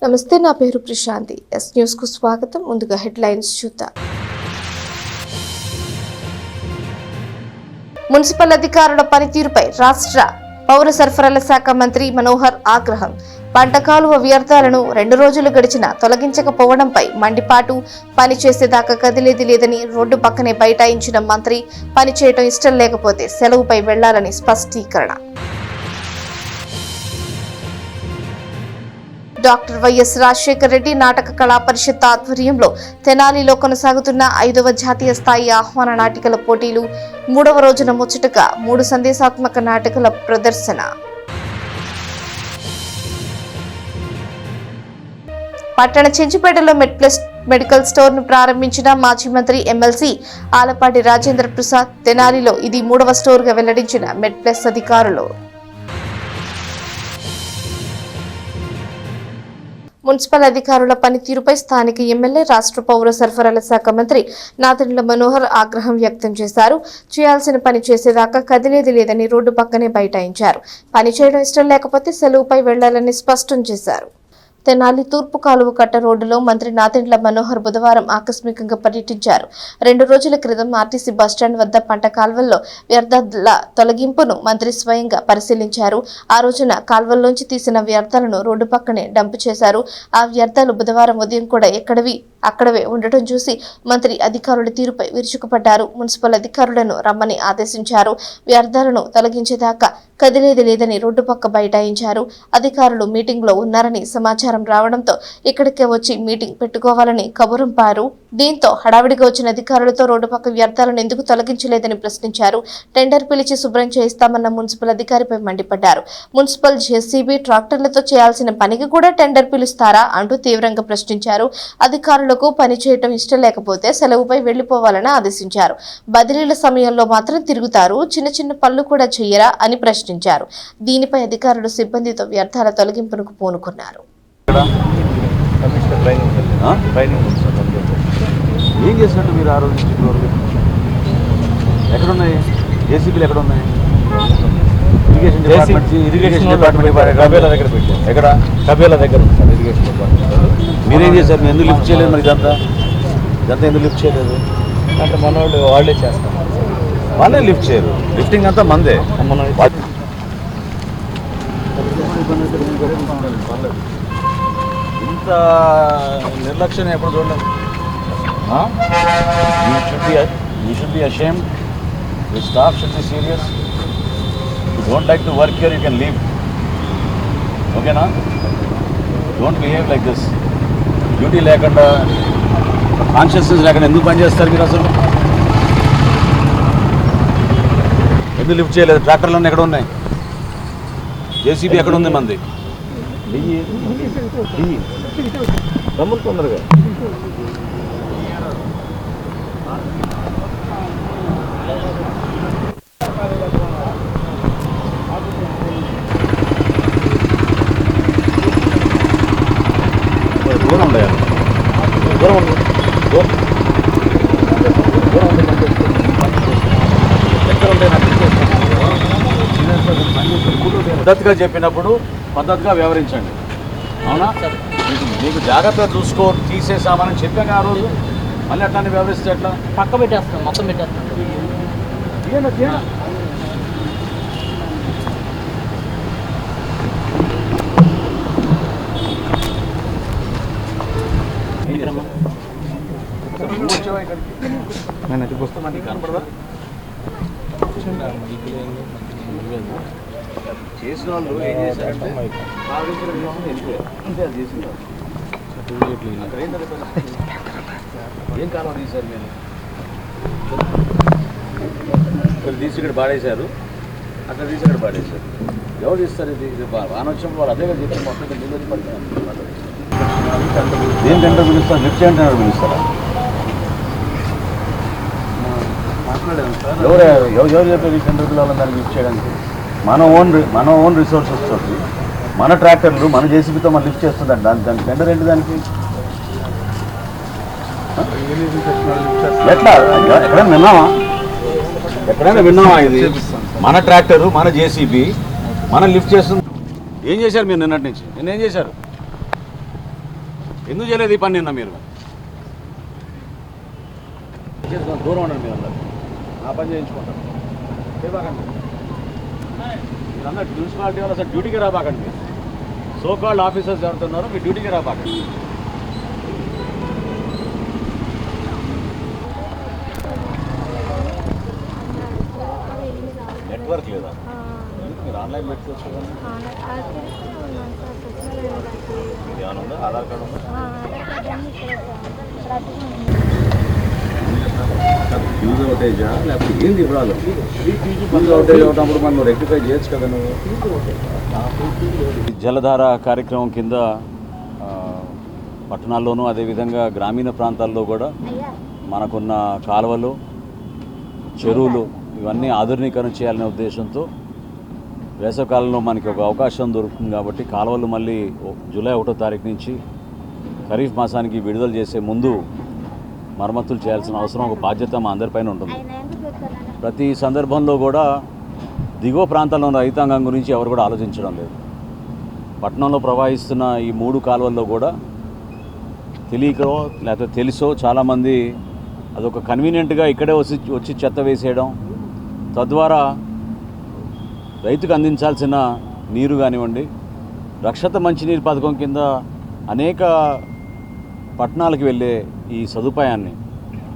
నమస్తే, నా పేరు ప్రశాంతి. ఎస్ న్యూస్ కు స్వాగతం. ముందుగా హెడ్లైన్స్ చూద్దాం. మున్సిపల్ అధికారుల పనితీరుపై రాష్ట్ర పౌర సరఫరాల శాఖ మంత్రి మనోహర్ ఆగ్రహం. పంట కాలువ వ్యర్థాలను 2 రోజులు గడిచినా తొలగించకపోవడంపై మండిపాటు. పని చేసేదాకా కదిలేది లేదని రోడ్డు పక్కనే బైఠాయించిన మంత్రి. పని చేయటం ఇష్టం లేకపోతే సెలవుపై వెళ్లాలని స్పష్టీకరణ. డాక్టర్ వైఎస్ రాజశేఖర రెడ్డి నాటక కళా పరిషత్ ఆధ్వర్యంలో తెనాలిలో కొనసాగుతున్న 5వ జాతీయ స్థాయి ఆహ్వాన నాటికల పోటీలు 3వ రోజున ముచ్చటగా 3 సందేశాత్మక నాటకాల ప్రదర్శన. పట్టణ చెంచుపేటలో మెడ్ప్లస్ మెడికల్ స్టోర్ ను ప్రారంభించిన మాజీ మంత్రి ఎమ్మెల్సీ ఆలపాటి రాజేంద్ర ప్రసాద్. తెనాలిలో ఇది 3వ స్టోర్ గా వెల్లడించిన మెడ్ప్లస్ అధికారులు. మున్సిపల్ అధికారుల పనితీరుపై స్థానిక ఎమ్మెల్యే, రాష్ట్ర పౌర సరఫరాల శాఖ మంత్రి నాదెండ్ల మనోహర్ ఆగ్రహం వ్యక్తం చేశారు. చేయాల్సిన పని చేసేదాకా కదిలేది లేదని రోడ్డు పక్కనే బైఠాయించారు. పని చేయడం ఇష్టం లేకపోతే సెలవుపై వెళ్లాలని స్పష్టం చేశారు. తెనాలి తూర్పు కాలువ కట్ట రోడ్డులో మంత్రి నాదెండ్ల మనోహర్ బుధవారం ఆకస్మికంగా పర్యటించారు. 2 రోజుల క్రితం ఆర్టీసీ బస్టాండ్ వద్ద పంట కాల్వల్లో వ్యర్థాల తొలగింపును మంత్రి స్వయంగా పరిశీలించారు. ఆ రోజున కాల్వల్లోంచి తీసిన వ్యర్థాలను రోడ్డు పక్కనే డంప్ చేశారు. ఆ వ్యర్థాలు బుధవారం ఉదయం కూడా అక్కడవే ఉండటం చూసి మంత్రి అధికారుల తీరుపై విరుచుకుపడ్డారు. మున్సిపల్ అధికారులను రమ్మని ఆదేశించారు. వ్యర్థాలను తొలగించేదాకా కదిలేది లేదని రోడ్డు పక్క బైఠాయించారు. అధికారులు మీటింగ్ లో ఉన్నారని సమాచారం రావడంతో ఇక్కడికే వచ్చి మీటింగ్ పెట్టుకోవాలని కబురంపారు. దీంతో హడావిడిగా వచ్చిన అధికారులతో రోడ్డు పక్క వ్యర్థాలను ఎందుకు తొలగించలేదని ప్రశ్నించారు. టెండర్ పిలిచి శుభ్రం చేయిస్తామన్న మున్సిపల్ అధికారిపై మండిపడ్డారు. మున్సిపల్ జేసీబీ ట్రాక్టర్లతో చేయాల్సిన పనికి కూడా టెండర్ పిలుస్తారా అంటూ తీవ్రంగా ప్రశ్నించారు. అధికారులకు పని చేయటం ఇష్టం లేకపోతే సెలవుపై వెళ్లిపోవాలని ఆదేశించారు. బదిలీల సమయంలో మాత్రం తిరుగుతారు, చిన్న చిన్న పనులు కూడా చెయ్యరా అని ప్రశ్నించారు. దీనిపై అధికారులు సిబ్బందితో వ్యర్థాల తొలగింపునకు పూనుకున్నారు. ఏం చేసినట్టు మీరు ఆ రోజు ఎక్కడున్నాయి జేసీబీలు? ఎక్కడున్నాయి? ఇరిగేషన్ డిపార్ట్మెంట్ కబేలా దగ్గర పెట్టారు. ఎక్కడ? కబేలా దగ్గర సార్ ఇరిగేషన్ డిపార్ట్మెంట్. మీరేం చేశారు? మీరు ఎందుకు లిఫ్ట్ చేయలేదు? మరి ఇదంతా ఎందుకు లిఫ్ట్ చేయలేదు అంటే మన వాళ్ళే చేస్తాం. వాళ్ళే లిఫ్ట్ చేయరు. లిఫ్టింగ్ అంతా మందే. ఇంత నిర్లక్ష్యం ఎప్పుడు చూడలేదు. You should be ashamed. Your staff should be serious. If you don't like to work here, you can leave. Okay, na? Don't behave like this. Duty లేకుండా, కాన్షియస్నెస్ లేకుండా ఎందుకు పని చేస్తారు మీరు? అసలు ఎందుకు లిఫ్ట్ చేయలేదు? ట్రాక్టర్లన్నీ ఎక్కడ ఉన్నాయి? జేసీబీ ఎక్కడ ఉంది? మంది రమ్ములు తొందరగా. దూరం ఉండాలి. పద్ధతిగా చెప్పినప్పుడు పద్ధతిగా వ్యవహరించండి. అవునా? మీకు జాగ్రత్తగా చూసుకో, తీసేసామని చెప్పాక ఆ రోజు మళ్ళీ అట్లానే వ్యవహరిస్తే ఎట్లా? పక్క పెట్టేస్తాం, మొత్తం పెట్టేస్తాం. చేసిన వాళ్ళు ఏం చేశారంటే అంతే. అది చేసిన అక్కడ ఏం కాలం తీశారు? మీరు ఇక్కడ తీసి ఇక్కడ పాడేశారు, అక్కడ తీసి ఇక్కడ పాడేశారు. ఎవరు తీస్తారు? ఇది వానొచ్చినప్పుడు వాళ్ళు అదే చెప్పి మొత్తం నీళ్ళు పడుతున్నారు. ఏం టెండర్ పిలుస్తారు? లిఫ్ట్ చేయండి టెండర్ పిలుస్తారా? ఎవరు చెప్పారు ఈ టెండర్ పిల్లలని దాన్ని లిఫ్ట్ చేయడానికి? మన ఓన్ రిసోర్సెస్ తోటి మన ట్రాక్టర్లు మన జేసీబీతో మనం లిఫ్ట్ చేస్తుందండి. దాని టెండర్ ఏంటి? దానికి ఎట్లా? ఎక్కడైనా విన్నావా? ఇది మన ట్రాక్టరు, మన జేసీబీ మనం లిఫ్ట్ చేస్తుంది. ఏం చేశారు మీరు నిన్నటి నుంచి? నిన్న ఏం చేశారు? ఎందుకు చేయలేదు ఈ పని నిన్న మీరు? దూరం ఉండండి మీరు అందరు, ఆ పని చేయించుకుంటారు. చేయబాకండి మీరు అందరు, మున్సిపాలిటీ వాళ్ళు అసలు డ్యూటీకి రాబాకండి. మీరు సో కాల్డ్ ఆఫీసర్స్ ఎవరుతున్నారో మీ డ్యూటీకి రాబాకండి. నెట్వర్క్ లేదా? మీరు ఆన్లైన్ పెట్టుకోవచ్చు కదండి. ఏమైనా ఉందా? ఆధార్ కార్డు ఉందా? ఫ్యూజ్ అవుటేజా లేకపోతే ఏంది ఇవ్వాలి? ఫ్యూజ్ అవుటేజ్ అవుతున్నప్పుడు మనం రెక్టిఫై చేయొచ్చు కదా నువ్వు. జలధార కార్యక్రమం కింద పట్టణాల్లోనూ అదేవిధంగా గ్రామీణ ప్రాంతాల్లో కూడా మనకున్న కాలువలు, చెరువులు ఇవన్నీ ఆధునీకరణ చేయాలనే ఉద్దేశంతో వేసవికాలంలో మనకి ఒక అవకాశం దొరుకుతుంది కాబట్టి కాలువలు మళ్ళీ జూలై 1వ తారీఖు నుంచి ఖరీఫ్ మాసానికి విడుదల చేసే ముందు మరమ్మతులు చేయాల్సిన అవసరం, ఒక బాధ్యత మా అందరిపైన ఉంటుంది. ప్రతి సందర్భంలో కూడా దిగువ ప్రాంతాల్లో ఉన్న రైతాంగం గురించి ఎవరు కూడా ఆలోచించడం లేదు. పట్టణంలో ప్రవహిస్తున్న ఈ 3 కాలువల్లో కూడా తెలియకో లేకపోతే తెలుసో చాలామంది అదొక కన్వీనియంట్గా ఇక్కడే వచ్చి చెత్త వేసేయడం, తద్వారా రైతుకు అందించాల్సిన నీరు కానివ్వండి, రక్షిత మంచినీరు పథకం కింద అనేక పట్టణాలకు వెళ్ళే ఈ సదుపాయాన్ని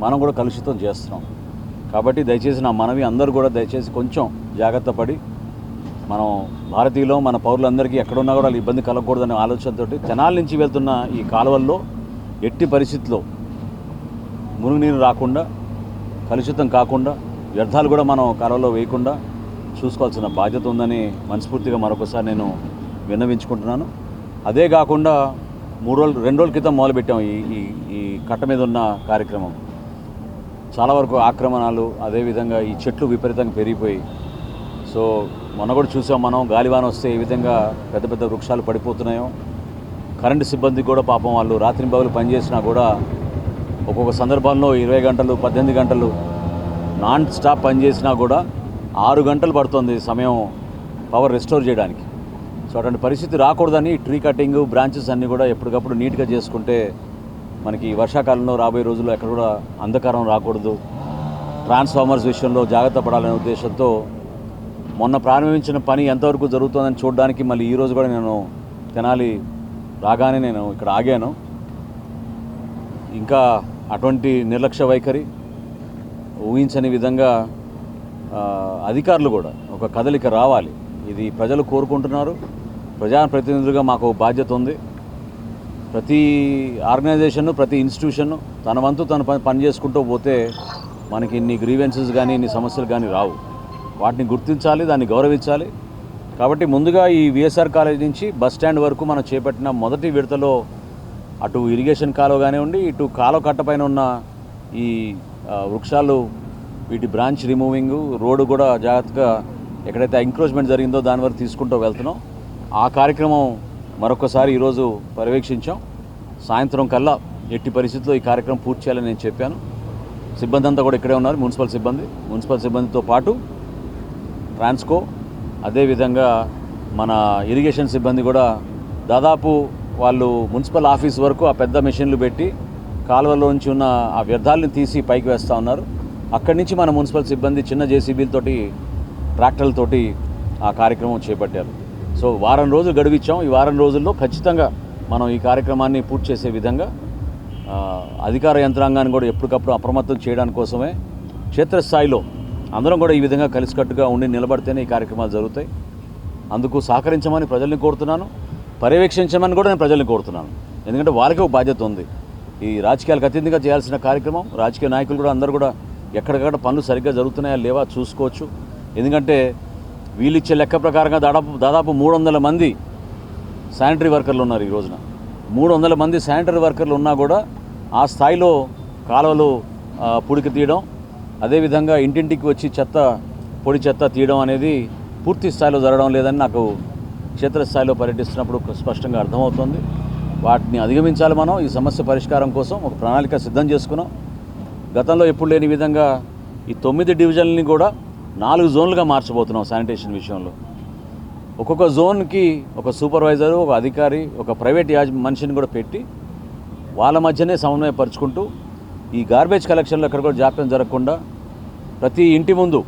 మనం కూడా కలుషితం చేస్తున్నాం. కాబట్టి దయచేసి నా మనవి, అందరూ కూడా దయచేసి కొంచెం జాగ్రత్త పడి మనం భారతీయులు మన పౌరులందరికీ ఎక్కడున్నా కూడా ఇబ్బంది కలగకూడదనే ఆలోచనతో తెనాలి నుంచి వెళ్తున్న ఈ కాలువల్లో ఎట్టి పరిస్థితుల్లో మురుగునీరు రాకుండా, కలుషితం కాకుండా, వ్యర్థాలు కూడా మనం కాలువలో వేయకుండా చూసుకోవాల్సిన బాధ్యత ఉందని మనస్ఫూర్తిగా మరొకసారి నేను విన్నవించుకుంటున్నాను. అదే కాకుండా 2 రోజుల క్రితం మొదలుపెట్టాం ఈ కట్ట మీద ఉన్న కార్యక్రమం. చాలా వరకు ఆక్రమణలు, అదేవిధంగా ఈ చెట్లు విపరీతంగా పెరిగిపోయి, సో మొన్న కూడా చూసాం మనం, గాలివాన వస్తే ఏ విధంగా పెద్ద పెద్ద వృక్షాలు పడిపోతున్నాయో. కరెంటు సిబ్బంది కూడా పాపం వాళ్ళు రాత్రింబగలు పనిచేసినా కూడా ఒక్కొక్క సందర్భంలో 20 గంటలు 18 గంటలు నాన్ స్టాప్ పనిచేసినా కూడా 6 గంటలు పడుతుంది సమయం పవర్ రెస్టోర్ చేయడానికి. సో అటువంటి పరిస్థితి రాకూడదని ట్రీ కటింగ్, బ్రాంచెస్ అన్నీ కూడా ఎప్పటికప్పుడు నీట్గా చేసుకుంటే మనకి వర్షాకాలంలో రాబోయే రోజుల్లో ఎక్కడ కూడా అంధకారం రాకూడదు. ట్రాన్స్ఫార్మర్స్ విషయంలో జాగ్రత్త పడాలనే ఉద్దేశంతో మొన్న ప్రారంభించిన పని ఎంతవరకు జరుగుతుందని చూడడానికి మళ్ళీ ఈరోజు కూడా నేను తెనాలి రాగానే నేను ఇక్కడ ఆగాను. ఇంకా అటువంటి నిర్లక్ష్య వైఖరి, ఊహించని విధంగా అధికారులు కూడా ఒక కదలిక రావాలి. ఇది ప్రజలు కోరుకుంటున్నారు. ప్రజాప్రతినిధులుగా మాకు బాధ్యత ఉంది. ప్రతి ఆర్గనైజేషన్, ప్రతి ఇన్స్టిట్యూషన్ తన వంతు తను పని చేసుకుంటూ పోతే మనకి ఇన్ని గ్రీవెన్సెస్ కానీ ఇన్ని సమస్యలు కానీ రావు. వాటిని గుర్తించాలి, దాన్ని గౌరవించాలి. కాబట్టి ముందుగా ఈ విఎస్ఆర్ కాలేజ్ నుంచి బస్ స్టాండ్ వరకు మనం చేపట్టిన మొదటి విడతలో అటు ఇరిగేషన్ కాలువ కానివ్వండి, ఇటు కాలువ కట్టపైన ఉన్న ఈ వృక్షాలు, వీటి బ్రాంచ్ రిమూవింగ్, రోడ్డు కూడా జాగ్రత్తగా ఎక్కడైతే ఎంక్రోచ్మెంట్ జరిగిందో దాని వరకు తీసుకుంటూ వెళ్తున్నాం. ఆ కార్యక్రమం మరొకసారి ఈరోజు పర్యవేక్షించాం. సాయంత్రం కల్లా ఎట్టి పరిస్థితుల్లో ఈ కార్యక్రమం పూర్తి చేయాలని నేను చెప్పాను. సిబ్బంది అంతా కూడా ఇక్కడే ఉన్నారు, మున్సిపల్ సిబ్బందితో పాటు ట్రాన్స్కో, అదేవిధంగా మన ఇరిగేషన్ సిబ్బంది కూడా దాదాపు వాళ్ళు మున్సిపల్ ఆఫీస్ వరకు ఆ పెద్ద మెషిన్లు పెట్టి కాలువలో నుంచి ఉన్న ఆ వ్యర్థాలను తీసి పైకి వేస్తూ ఉన్నారు. అక్కడి నుంచి మన మున్సిపల్ సిబ్బంది చిన్న జేసీబీలతోటి, ట్రాక్టర్లతోటి ఆ కార్యక్రమం చేపట్టారు. సో వారం రోజులు గడువిచ్చాం. ఈ వారం రోజుల్లో ఖచ్చితంగా మనం ఈ కార్యక్రమాన్ని పూర్తి చేసే విధంగా అధికార యంత్రాంగాన్ని కూడా ఎప్పటికప్పుడు అప్రమత్తం చేయడానికి కోసమే క్షేత్రస్థాయిలో అందరం కూడా ఈ విధంగా కలిసికట్టుగా ఉండి నిలబడితేనే ఈ కార్యక్రమాలు జరుగుతాయి. అందుకు సహకరించమని ప్రజల్ని కోరుతున్నాను, పర్యవేక్షించమని కూడా నేను ప్రజల్ని కోరుతున్నాను. ఎందుకంటే వాళ్ళకి ఒక బాధ్యత ఉంది. ఈ రాజకీయాలకు అతీతంగా చేయాల్సిన కార్యక్రమం. రాజకీయ నాయకులు కూడా అందరూ కూడా ఎక్కడికక్కడ పనులు సరిగ్గా జరుగుతున్నాయా లేవా చూసుకోవచ్చు. ఎందుకంటే వీళ్ళు ఇచ్చే లెక్క ప్రకారంగా దాదాపు 300 మంది శానిటరీ వర్కర్లు ఉన్నారు. ఈ రోజున 300 మంది శానిటరీ వర్కర్లు ఉన్నా కూడా ఆ స్థాయిలో కాలువలు పుడికి తీయడం, అదేవిధంగా ఇంటింటికి వచ్చి పొడి చెత్త తీయడం అనేది పూర్తి స్థాయిలో జరగడం లేదని నాకు క్షేత్రస్థాయిలో పర్యటిస్తున్నప్పుడు స్పష్టంగా అర్థమవుతుంది. వాటిని అధిగమించాలి. మనం ఈ సమస్య పరిష్కారం కోసం ఒక ప్రణాళిక సిద్ధం చేసుకున్నాం. గతంలో ఎప్పుడు లేని విధంగా ఈ 9 డివిజన్లని కూడా 4 జోన్లుగా మార్చబోతున్నాం. శానిటేషన్ విషయంలో ఒక్కొక్క జోన్కి ఒక సూపర్వైజరు, ఒక అధికారి, ఒక ప్రైవేట్ మనిషిని కూడా పెట్టి వాళ్ళ మధ్యనే సమన్వయపరుచుకుంటూ ఈ గార్బేజ్ కలెక్షన్లో ఎక్కడ కూడా జాప్యం జరగకుండా ప్రతి ఇంటి ముందు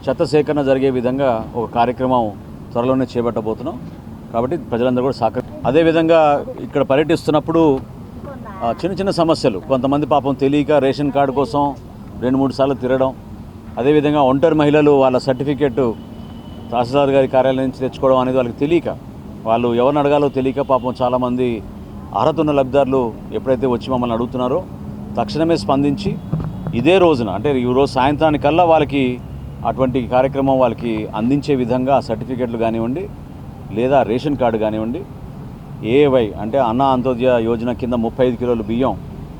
చెత్త సేకరణ జరిగే విధంగా ఒక కార్యక్రమం త్వరలోనే చేపట్టబోతున్నాం. కాబట్టి ప్రజలందరూ కూడా అదేవిధంగా ఇక్కడ పర్యటిస్తున్నప్పుడు చిన్న చిన్న సమస్యలు, కొంతమంది పాపం తెలియక రేషన్ కార్డు కోసం 2-3 సార్లు తిరగడం, అదేవిధంగా ఒంటరి మహిళలు వాళ్ళ సర్టిఫికేట్ తహసీల్దార్ గారి కార్యాలయం నుంచి తెచ్చుకోవడం అనేది వాళ్ళకి తెలియక, వాళ్ళు ఎవరిని అడగాలో తెలియక పాపం చాలామంది అర్హత ఉన్న లబ్ధిదారులు ఎప్పుడైతే వచ్చి మమ్మల్ని అడుగుతున్నారో తక్షణమే స్పందించి ఇదే రోజున అంటే ఈరోజు సాయంత్రానికల్లా వాళ్ళకి అటువంటి కార్యక్రమం వాళ్ళకి అందించే విధంగా సర్టిఫికెట్లు కానివ్వండి లేదా రేషన్ కార్డు కానివ్వండి, ఏవై అంటే అన్న అంత్యోదయ యోజన కింద 35 కిలోలు బియ్యం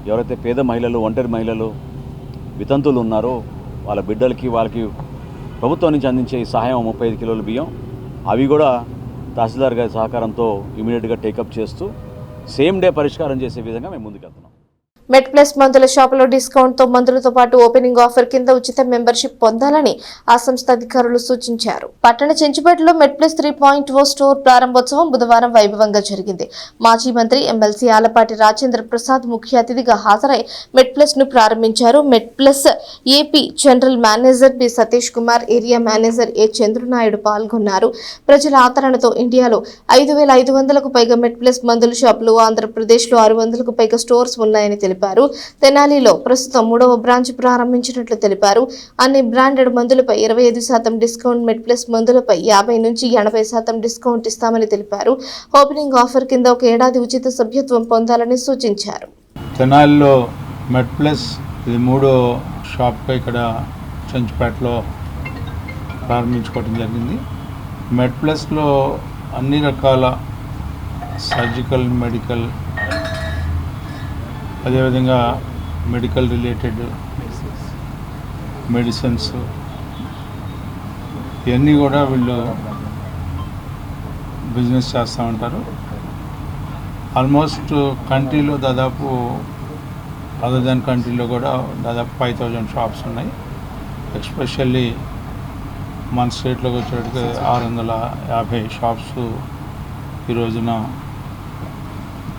ఎవరైతే పేద మహిళలు, ఒంటరి మహిళలు, వితంతువులు ఉన్నారో వాళ్ళ బిడ్డలకి వాళ్ళకి ప్రభుత్వం నుంచి అందించే ఈ సహాయం 35 కిలోల బియ్యం అవి కూడా తహసీల్దార్ గారి సహకారంతో ఇమీడియట్గా టేకప్ చేస్తూ సేమ్ డే పరిష్కారం చేసే విధంగా మేము ముందుకెళ్తున్నాం. మెడ్ ప్లస్ మందుల షాపులో డిస్కౌంట్తో మందులతో పాటు ఓపెనింగ్ ఆఫర్ కింద ఉచిత మెంబర్షిప్ పొందాలని ఆ సంస్థ అధికారులు సూచించారు. పట్టణ చెంచుపేటలో మెడ్ ప్లస్ 3.0 స్టోర్ ప్రారంభోత్సవం బుధవారం వైభవంగా జరిగింది. మాజీ మంత్రి ఎమ్మెల్సీ ఆలపాటి రాజేంద్ర ప్రసాద్ ముఖ్య అతిథిగా హాజరై మెడ్ ప్లస్ ను ప్రారంభించారు. Med plus AP general manager B Satish Kumar, area manager A Chandranaidu పాల్గొన్నారు. ప్రజల ఆదరణతో ఇండియాలో 5,500కు పైగా మెడ్ ప్లస్ మందుల షాపులు, ఆంధ్రప్రదేశ్లో 600కు పైగా స్టోర్స్ ఉన్నాయని తెలిపారు. తెనాలిలో ప్రస్తుతం 3వ బ్రాంచ్ ప్రారంభించినట్లు తెలిపారు. అన్ని బ్రాండెడ్ మందులపై 25% డిస్కౌంట్, మెడ్ ప్లస్ మందులపై 50 నుంచి 80% డిస్కౌంట్ ఇస్తామని తెలిపారు. ఓపెనింగ్ ఆఫర్ కింద ఒక ఏడాది ఉచిత సభ్యత్వం పొందాలని సూచించారు. తెనాలిలో మెడ్ ప్లస్ ఇది 3వ షాప్ ఇక్కడ చెంచుపేటలో ప్రారంభించుకోవడం జరిగింది. మెడ్ ప్లస్లో అన్ని రకాల సర్జికల్, మెడికల్, అదేవిధంగా మెడికల్ రిలేటెడ్ మెడిసిన్స్ ఇవన్నీ కూడా వీళ్ళు బిజినెస్ చేస్తూ ఉంటారు. ఆల్మోస్ట్ కంట్రీలో దాదాపు అదర్ దాన్ కంట్రీలో కూడా దాదాపు 5,000 షాప్స్ ఉన్నాయి. ఎస్పెషల్లీ మన స్టేట్లోకి వచ్చేటికి 650 షాప్స్ ఈ రోజున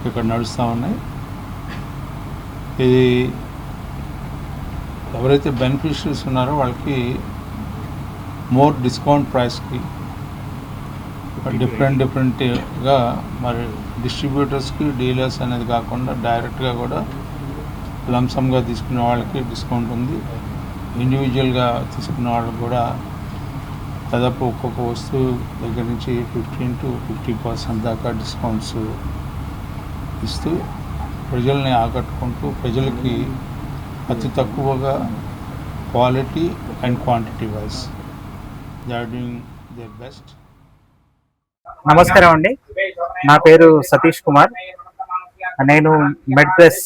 ఇక్కడ నడుస్తూ ఉన్నాయి. ఇది ఎవరైతే బెనిఫిషరీస్ ఉన్నారో వాళ్ళకి మోర్ డిస్కౌంట్ ప్రైస్కి డిఫరెంట్గా మరి డిస్ట్రిబ్యూటర్స్కి, డీలర్స్ అనేది కాకుండా డైరెక్ట్గా కూడా లంసమ్గా తీసుకునే వాళ్ళకి డిస్కౌంట్ ఉంది. ఇండివిజువల్గా తీసుకునే వాళ్ళకి కూడా దాదాపు ఒక్కొక్క వస్తువు దగ్గర నుంచి 15 to 50% దాకా డిస్కౌంట్స్ ఇస్తూ ప్రజల్ని ఆకట్టుకుంటూ ప్రజలకి అతి తక్కువగా quality and quantity wise they are doing their best. నమస్కారం అండి, నా పేరు సతీష్ కుమార్. నేను మెడ్ ప్లస్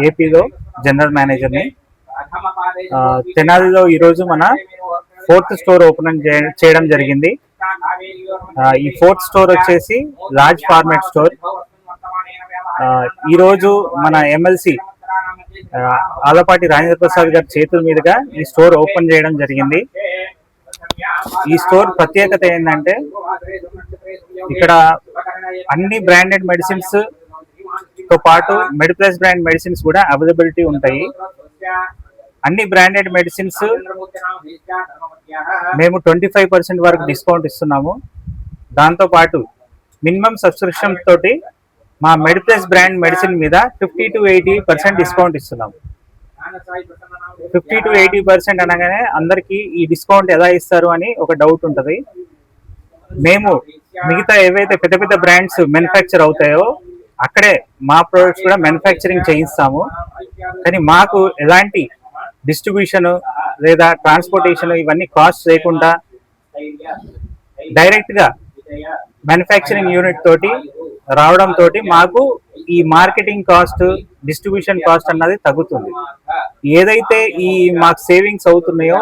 ఏపీలో జనరల్ మేనేజర్ని. తెనాలిలో ఈరోజు మన 4th స్టోర్ ఓపెన్ చేయడం జరిగింది. ఈ 4th స్టోర్ వచ్చేసి లార్జ్ ఫార్మాట్ స్టోర్. ఈరోజు మన ఎమ్మెల్సీ ఆలపాటి రాజేంద్ర ప్రసాద్ గారి చేతుల మీదుగా ఈ స్టోర్ ఓపెన్ చేయడం జరిగింది. ఈ స్టోర్ ప్రత్యేకత ఏంటంటే ఇక్కడ అన్ని బ్రాండెడ్ మెడిసిన్స్ తో పాటు మెడ్ ప్లస్ బ్రాండ్ మెడిసిన్స్ కూడా అవైలబిలిటీ ఉంటాయి. అన్ని బ్రాండెడ్ మెడిసిన్స్ మేము 25% వరకు డిస్కౌంట్ ఇస్తున్నాము. దాంతో పాటు మినిమం సబ్స్క్రిప్షన్ తోటి మా మెడ్ ప్లస్ బ్రాండ్ మెడిసిన్ మీద 50 to 80% డిస్కౌంట్ ఇస్తున్నాము. 50 to 80% అనగానే అందరికీ ఈ డిస్కౌంట్ ఎలా ఇస్తారు అని ఒక డౌట్ ఉంటుంది. మేము మిగతా ఏవైతే పెద్ద పెద్ద బ్రాండ్స్ మ్యానుఫ్యాక్చర్ అవుతాయో అక్కడే మా ప్రొడక్ట్స్ కూడా మ్యానుఫ్యాక్చరింగ్ చేయిస్తాము. కానీ మాకు ఎలాంటి డిస్ట్రిబ్యూషన్ లేదా ట్రాన్స్పోర్టేషన్ ఇవన్నీ కాస్ట్ లేకుండా డైరెక్ట్గా మ్యానుఫ్యాక్చరింగ్ యూనిట్ తోటి రావడం తోటి మాకు ఈ మార్కెటింగ్ కాస్ట్, డిస్ట్రిబ్యూషన్ కాస్ట్ అన్నది తగ్గుతుంది. ఏదైతే ఈ మాకు సేవింగ్స్ అవుతున్నాయో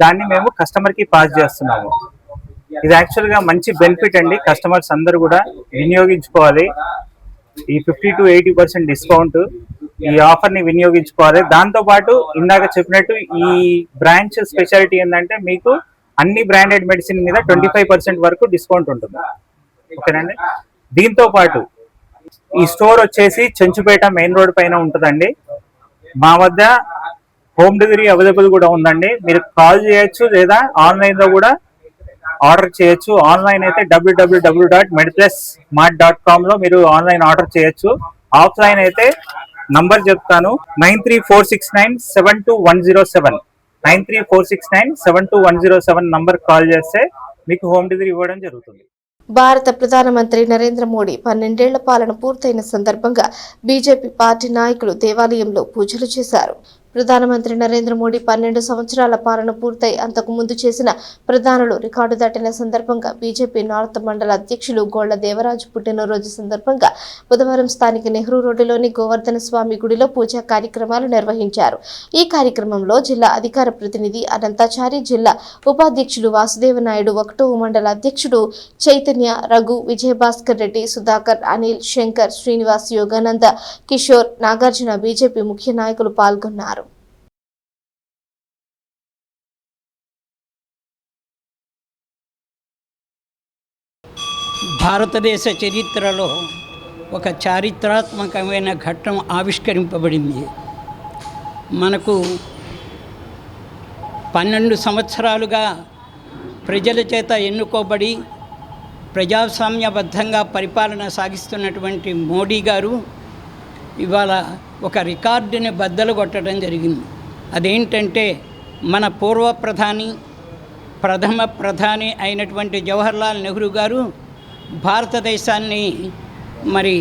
దాన్ని మేము కస్టమర్కి పాస్ చేస్తున్నాము. ఇది యాక్చువల్గా మంచి బెనిఫిట్ అండి. కస్టమర్స్ అందరూ కూడా వినియోగించుకోవాలి. ఈ 50 to 80% డిస్కౌంట్ ఈ ఆఫర్ని వినియోగించుకోవాలి. దాంతోపాటు ఇందాక చెప్పినట్టు ఈ బ్రాంచ్ స్పెషాలిటీ ఏంటంటే మీకు అన్ని బ్రాండెడ్ మెడిసిన్ మీద 25% వరకు డిస్కౌంట్ ఉంటుంది. ఓకేనండి. దీంతో పాటు ఈ స్టోర్ వచ్చేసి చెంచుపేట మెయిన్ రోడ్ పైన ఉంటుందండి. మా వద్ద హోమ్ డెలివరీ అవైలబుల్ కూడా ఉందండి. మీరు కాల్ చేయొచ్చు లేదా ఆన్లైన్ లో కూడా ఆర్డర్ చేయొచ్చు. ఆన్లైన్ అయితే www.medplusmart.com లో మీరు ఆన్లైన్ ఆర్డర్ చేయొచ్చు. ఆఫ్లైన్ అయితే నంబర్ చెప్తాను, 9346972107 9346972107 నంబర్ కాల్ చేస్తే మీకు హోమ్ డెలివరీ ఇవ్వడం జరుగుతుంది. భారత ప్రధానమంత్రి నరేంద్ర మోడీ 12 ఏళ్ల పాలన పూర్తయిన సందర్భంగా బీజేపీ పార్టీ నాయకులు దేవాలయంలో పూజలు చేశారు. ప్రధానమంత్రి నరేంద్ర మోడీ 12 సంవత్సరాల పాలన పూర్తయి అంతకు ముందు చేసిన ప్రధానులు రికార్డు దాటిన సందర్భంగా బీజేపీ నార్త్ మండల అధ్యక్షులు గోళ్ల దేవరాజు పుట్టినరోజు సందర్భంగా బుధవారం స్థానిక నెహ్రూ రోడ్డులోని గోవర్ధన స్వామి గుడిలో పూజా కార్యక్రమాలు నిర్వహించారు. ఈ కార్యక్రమంలో జిల్లా అధికార ప్రతినిధి అనంతాచారి, జిల్లా ఉపాధ్యక్షులు వాసుదేవ నాయుడు, 1వ మండల అధ్యక్షుడు చైతన్య, రఘు, విజయభాస్కర్ రెడ్డి, సుధాకర్, అనిల్, శంకర్, శ్రీనివాస్, యోగానంద, కిషోర్, నాగార్జున, బీజేపీ ముఖ్య నాయకులు పాల్గొన్నారు. భారతదేశ చరిత్రలో ఒక చారిత్రాత్మకమైన ఘట్టం ఆవిష్కరింపబడింది. మనకు 12 సంవత్సరాలుగా ప్రజల చేత ఎన్నుకోబడి ప్రజాస్వామ్యబద్ధంగా పరిపాలన సాగిస్తున్నటువంటి మోడీ గారు ఇవాళ ఒక రికార్డుని బద్దలు కొట్టడం జరిగింది. అదేంటంటే మన పూర్వ ప్రథమ ప్రధాని అయినటువంటి జవహర్లాల్ నెహ్రూ గారు భారతదేశాన్ని మరి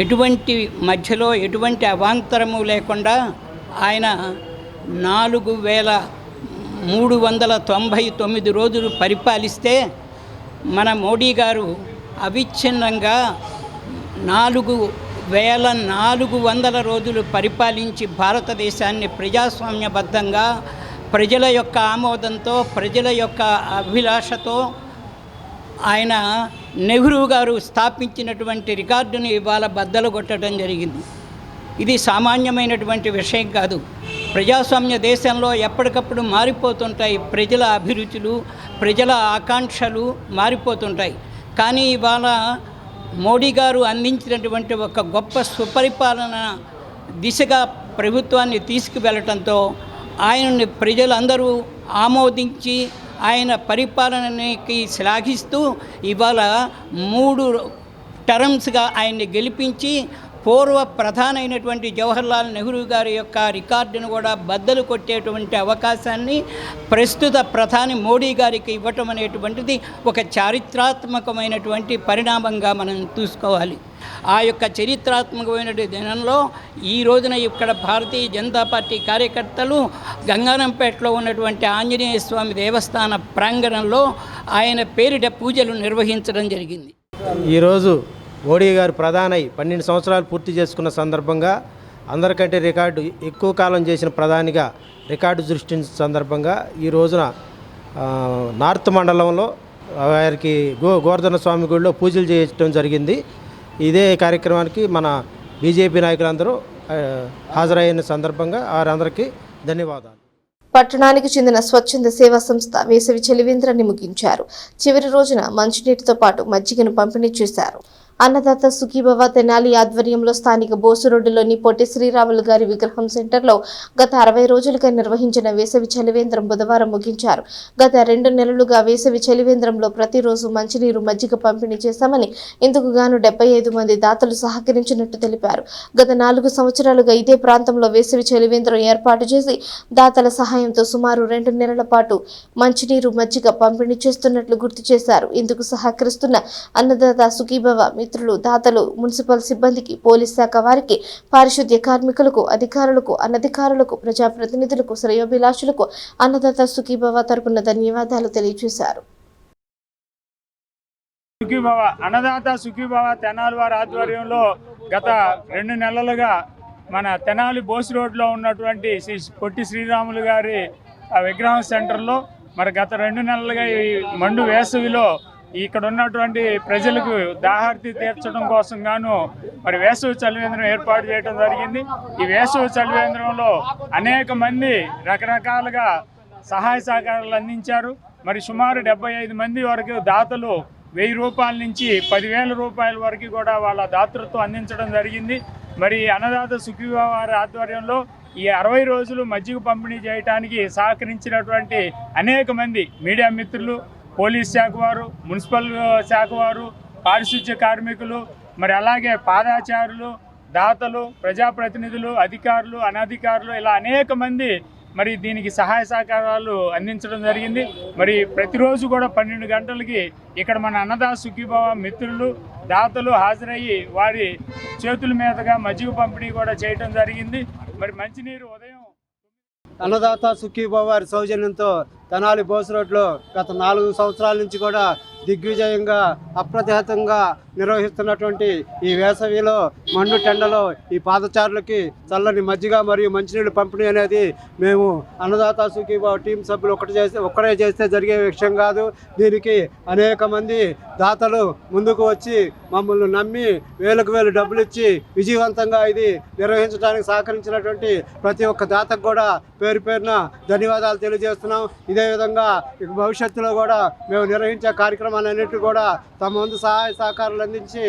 ఎటువంటి మధ్యలో ఎటువంటి అవాంతరము లేకుండా ఆయన 4399 రోజులు పరిపాలిస్తే మన మోడీ గారు అవిచ్ఛిన్నంగా 4400 రోజులు పరిపాలించి భారతదేశాన్ని ప్రజాస్వామ్యబద్ధంగా ప్రజల యొక్క ఆమోదంతో, ప్రజల యొక్క అభిలాషతో ఆయన నెహ్రూ గారు స్థాపించినటువంటి రికార్డుని ఇవాళ బద్దలు కొట్టడం జరిగింది. ఇది సామాన్యమైనటువంటి విషయం కాదు. ప్రజాస్వామ్య దేశంలో ఎప్పటికప్పుడు మారిపోతుంటాయి. ప్రజల అభిరుచులు, ప్రజల ఆకాంక్షలు మారిపోతుంటాయి. కానీ ఇవాళ మోడీ గారు అందించినటువంటి ఒక గొప్ప సుపరిపాలన దిశగా ప్రభుత్వాన్ని తీసుకువెళ్ళటంతో ఆయనని ప్రజలందరూ ఆమోదించి ఆయన పరిపాలనకి శ్లాఘిస్తూ ఇవాళ 3 టర్మ్స్గా ఆయన్ని గెలిపించి పూర్వ ప్రధానమైనటువంటి జవహర్లాల్ నెహ్రూ గారి యొక్క రికార్డును కూడా బద్దలు కొట్టేటువంటి అవకాశాన్ని ప్రస్తుత ప్రధాని మోడీ గారికి ఇవ్వటం అనేటువంటిది ఒక చారిత్రాత్మకమైనటువంటి పరిణామంగా మనం చూసుకోవాలి. ఆ యొక్క చరిత్రాత్మకమైన దినంలో ఈ రోజున ఇక్కడ భారతీయ జనతా పార్టీ కార్యకర్తలు గంగానంపేటలో ఉన్నటువంటి ఆంజనేయ స్వామి దేవస్థాన ప్రాంగణంలో ఆయన పేరిట పూజలు నిర్వహించడం జరిగింది. ఈరోజు మోడీ గారు ప్రధాని 12 సంవత్సరాలు పూర్తి చేసుకున్న సందర్భంగా అందరికంటే రికార్డు ఎక్కువ కాలం చేసిన ప్రధానిగా రికార్డు సృష్టించిన సందర్భంగా ఈ రోజున నార్త్ మండలంలో వారికి గోవర్ధన స్వామి గుడిలో పూజలు చేయడం జరిగింది. ఇదే కార్యక్రమానికి మన బీజేపీ నాయకులందరూ హాజరైన సందర్భంగా వారందరికీ ధన్యవాదాలు. పట్టణానికి చెందిన స్వచ్ఛంద సేవా సంస్థ వేసవి చలివేంద్రాన్ని ముగించారు. చివరి రోజున మంచినీటితో పాటు మజ్జిగను పంపిణీ చేశారు. అన్నదాత సుఖీభవ తెనాలి ఆధ్వర్యంలో స్థానిక బోసు రోడ్డులోని పొట్టి శ్రీరాములు గారి విగ్రహం సెంటర్లో గత 60 రోజులుగా నిర్వహించిన వేసవి చలివేంద్రం బుధవారం ముగించారు. గత 2 నెలలుగా వేసవి చలివేంద్రంలో ప్రతిరోజు మంచినీరు, మజ్జిగ పంపిణీ చేశామని, ఇందుకు గాను 75 మంది దాతలు సహకరించినట్టు తెలిపారు. గత 4 సంవత్సరాలుగా ఇదే ప్రాంతంలో వేసవి చలివేంద్రం ఏర్పాటు చేసి దాతల సహాయంతో సుమారు 2 నెలల పాటు మంచినీరు, మజ్జిగ పంపిణీ చేస్తున్నట్లు గుర్తు చేశారు. ఇందుకు సహకరిస్తున్న అన్నదాత సుఖీభవ మిత్రులు, దాతలు, మున్సిపల్ సిబ్బందికి, పోలీస్ శాఖ వారికి, పారిశుద్ధ్య కార్మికులకు, అధికారులకు, అనధికారులకు, ప్రజాప్రతినిధులకు, శ్రేయోభిలాషులకు అన్నదాత సుఖీభవ తరపున ధన్యవాదాలు తెలియజేశారు. అన్నదాత సుఖీభవ తెనాలి వారి ఆధ్వర్యంలో గత 2 నెలలుగా మన తెనాలి బోస్ రోడ్లో ఉన్నటువంటి పొట్టి శ్రీరాములు గారి విగ్రహం సెంటర్లో మరి గత 2 నెలలుగా ఈ మండు వేసవిలో ఇక్కడ ఉన్నటువంటి ప్రజలకు దాహార్తి తీర్చడం కోసం గాను మరి వేసవి చలివేంద్రం ఏర్పాటు చేయడం జరిగింది. ఈ వేసవి చలివేంద్రంలో అనేక మంది రకరకాలుగా సహాయ సహకారాలు అందించారు. మరి సుమారు 75 మంది వరకు దాతలు 1000 రూపాయల నుంచి 10,000 రూపాయల వరకు కూడా వాళ్ళ దాతృత్వం అందించడం జరిగింది. మరి అన్నదాత సుఖీభవ వారి ఆధ్వర్యంలో ఈ 60 రోజులు మజ్జిగ పంపిణీ చేయడానికి సహకరించినటువంటి అనేక మంది మీడియా మిత్రులు, పోలీస్ శాఖ వారు, మున్సిపల్ శాఖ వారు, పారిశుధ్య కార్మికులు, మరి అలాగే పాదాచారులు, దాతలు, ప్రజాప్రతినిధులు, అధికారులు, అనధికారులు, ఇలా అనేక మంది మరి దీనికి సహాయ సహకారాలు అందించడం జరిగింది. మరి ప్రతిరోజు కూడా 12 గంటలకి ఇక్కడ మన అన్నదాత సుఖీభవ మిత్రులు, దాతలు హాజరయ్యి వారి చేతుల మీదుగా మజ్జిగ పంపిణీ కూడా చేయడం జరిగింది. మరి మంచినీరు ఉదయం అన్నదాత సుఖీభవ వారి సౌజన్యంతో తెనాలి బోస్ రోడ్లో గత 4 సంవత్సరాల నుంచి కూడా దిగ్విజయంగా అప్రతిహతంగా నిర్వహిస్తున్నటువంటి ఈ వేసవిలో మండు టెండలో ఈ పాదచారులకి చల్లని మజ్జిగ మరియు మంచినీళ్ళు పంపిణీ అనేది మేము అన్నదాత సుఖీభవ టీం సభ్యులు ఒక్కరే చేస్తే జరిగే విషయం కాదు. దీనికి అనేక మంది దాతలు ముందుకు వచ్చి మమ్మల్ని నమ్మి వేలకు వేలు డబ్బులు ఇచ్చి విజయవంతంగా ఇది నిర్వహించడానికి సహకరించినటువంటి ప్రతి ఒక్క దాతకు కూడా పేరు పేరున ధన్యవాదాలు తెలియజేస్తున్నాం. ఇదే విధంగా భవిష్యత్తులో కూడా మేము నిర్వహించే కార్యక్రమాలన్నింటినీ కూడా తమ వంతు సహాయ సహకారాలు అందించి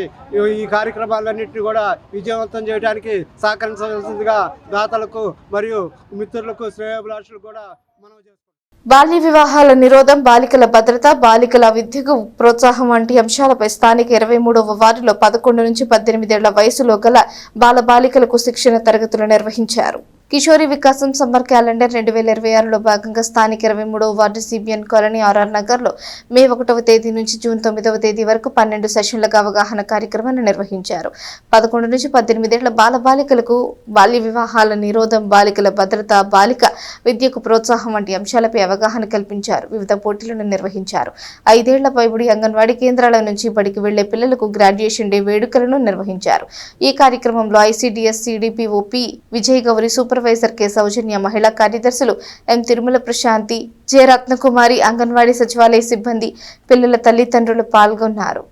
ఈ కార్యక్రమాలన్నింటినీ కూడా విజయవంతం చేయడానికి సహకరించవలసిందిగా దాతలకు మరియు మిత్రులకు శ్రేయోభిలాషులకు కూడా మనం చేస్తున్నాం. బాల్య వివాహాల నిరోధం, బాలికల భద్రత, బాలికల విద్యకు ప్రోత్సాహం వంటి అంశాలపై స్థానిక 23వ వార్డులో 11 నుంచి 18 ఏళ్ల వయసులో గల బాలబాలికలకు శిక్షణ తరగతులు నిర్వహించారు. కిషోరి వికాసం సమ్మర్ క్యాలెండర్ 2026లో భాగంగా స్థానిక 23వ వార్డు సిబిఎన్ కాలనీ ఆర్ఆర్ నగర్లో మే 1వ తేదీ నుంచి జూన్ 9వ తేదీ వరకు 12 సెషన్లుగా అవగాహన కార్యక్రమాన్ని నిర్వహించారు. 11 నుంచి 18 ఏళ్ల బాలబాలికలకు బాల్య వివాహాల నిరోధం, బాలికల భద్రత, బాలిక విద్యకు ప్రోత్సాహం వంటి అంశాలపై అవగాహన కల్పించారు. వివిధ పోటీలను నిర్వహించారు. 5 ఏళ్ల పైబడి అంగన్వాడీ కేంద్రాల నుంచి బడికి వెళ్లే పిల్లలకు గ్రాడ్యుయేషన్ డే వేడుకలను నిర్వహించారు. ఈ కార్యక్రమంలో ICDS CDPO P Vijay Gauri, supervisor K Soujanya, మహిళా కార్యదర్శులు ఎం తిరుమల ప్రశాంతి, జె రత్నకుమారి, అంగన్వాడీ సచివాలయ సిబ్బంది, పిల్లల తల్లిదండ్రులు పాల్గొన్నారు.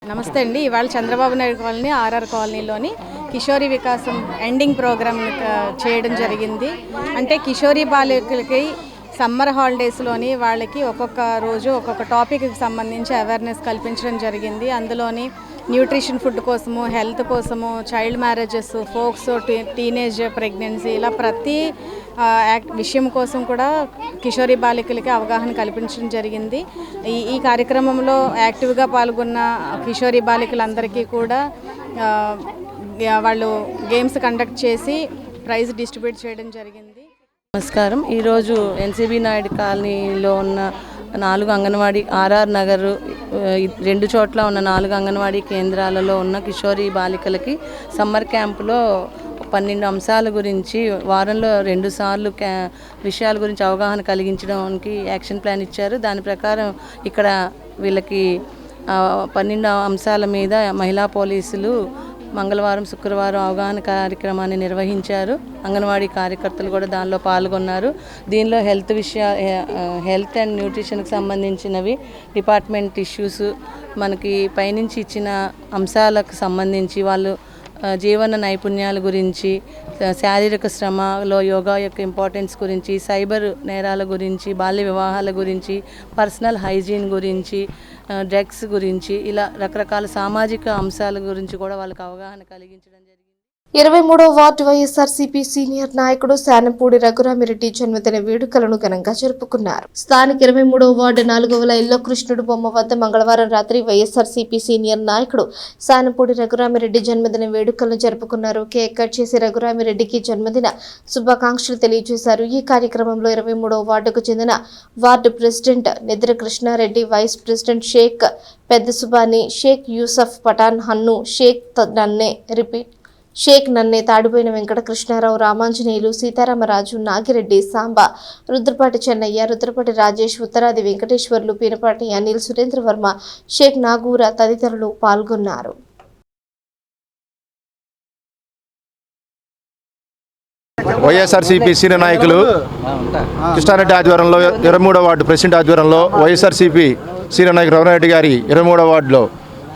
నమస్తే అండి. ఇవాళ చంద్రబాబు నాయుడు కాలనీ ఆర్ఆర్ కాలనీలోని కిషోరి వికాసం ఎండింగ్ ప్రోగ్రామ్ చేయడం జరిగింది. అంటే కిషోరి బాలికలకి సమ్మర్ హాలిడేస్లోని వాళ్ళకి ఒక్కొక్క రోజు ఒక్కొక్క టాపిక్కి సంబంధించి అవేర్నెస్ కల్పించడం జరిగింది. అందులోని న్యూట్రిషన్ ఫుడ్ కోసము, హెల్త్ కోసము, చైల్డ్ మ్యారేజెస్, ఫోక్స్, టీనేజ్ ప్రెగ్నెన్సీ, ఇలా ప్రతి విషయం కోసం కూడా కిషోరి బాలికలకి అవగాహన కల్పించడం జరిగింది. ఈ కార్యక్రమంలో యాక్టివ్గా పాల్గొన్న కిషోరి బాలికలందరికీ కూడా వాళ్ళు గేమ్స్ కండక్ట్ చేసి ప్రైజ్ డిస్ట్రిబ్యూట్ చేయడం జరిగింది. నమస్కారం. ఈరోజు ఎన్సీబీ నాయుడు కాలనీలో ఉన్న 4 అంగన్వాడీ, ఆర్ఆర్ నగర్ 2 చోట్ల ఉన్న 4 అంగన్వాడీ కేంద్రాలలో ఉన్న కిషోరి బాలికలకి సమ్మర్ క్యాంపులో 12 అంశాల గురించి వారంలో 2 సార్లు విషయాల గురించి అవగాహన కలిగించడానికి యాక్షన్ ప్లాన్ ఇచ్చారు. దాని ప్రకారం ఇక్కడ వీళ్ళకి 12 అంశాల మీద మహిళా పోలీసులు మంగళవారం, శుక్రవారం అవగాహన కార్యక్రమాన్ని నిర్వహించారు. అంగన్వాడీ కార్యకర్తలు కూడా దానిలో పాల్గొన్నారు. దీనిలో హెల్త్ అండ్ న్యూట్రిషన్కి సంబంధించినవి, డిపార్ట్మెంట్ ఇష్యూస్, మనకి పైనుంచి ఇచ్చిన అంశాలకు సంబంధించి వాళ్ళు జీవన నైపుణ్యాల గురించి, శారీరక శ్రమలో యోగా యొక్క ఇంపార్టెన్స్ గురించి, సైబర్ నేరాల గురించి, బాల్య వివాహాల గురించి, పర్సనల్ హైజీన్ గురించి, డ్రగ్స్ గురించి, ఇలా రకరకాల సామాజిక అంశాల గురించి కూడా వాళ్ళకి అవగాహన కలిగించడం జరిగింది. 23వ వార్డు వైఎస్ఆర్సీపీ సీనియర్ నాయకుడు శానంపూడి రఘురామిరెడ్డి జన్మదిన వేడుకలను ఘనంగా జరుపుకున్నారు. స్థానిక 23వ వార్డు 4వ లైన్లో కృష్ణుడు బొమ్మ వద్ద మంగళవారం రాత్రి వైఎస్ఆర్సీపీ సీనియర్ నాయకుడు శానంపూడి రఘురామిరెడ్డి జన్మదిన వేడుకలను జరుపుకున్నారు. కేక్ కట్ చేసి రఘురామిరెడ్డికి జన్మదిన శుభాకాంక్షలు తెలియజేశారు. ఈ కార్యక్రమంలో 23వ వార్డుకు చెందిన వార్డు ప్రెసిడెంట్ నిద్ర కృష్ణారెడ్డి, వైస్ ప్రెసిడెంట్ షేక్ పెద్ద సుబాని, షేక్ యూసఫ్ పఠాన్, హన్ను, షేక్ నన్నే, తాడిపోయిన వెంకట కృష్ణారావు, రామాంజనేయులు, సీతారామరాజు, నాగిరెడ్డి, సాంబా, రుద్రపాటి చెన్నయ్య, రుద్రపాటి రాజేష్, ఉత్తరాది వెంకటేశ్వర్లు, పీనపాటి అనిల్, సురేంద్రవర్మ, షేక్ నాగూర తదితరులు పాల్గొన్నారు. వైఎస్ఆర్సీపీ సీనియర్ నాయకులు కృష్ణారెడ్డి ఆధ్వర్యంలో 23వ వార్డు ప్రెసిడెంట్ ఆధ్వర్యంలో వైఎస్ఆర్సీపీ సీనియర్ నాయకులు రఘురామిరెడ్డి గారి 23వ వార్డులో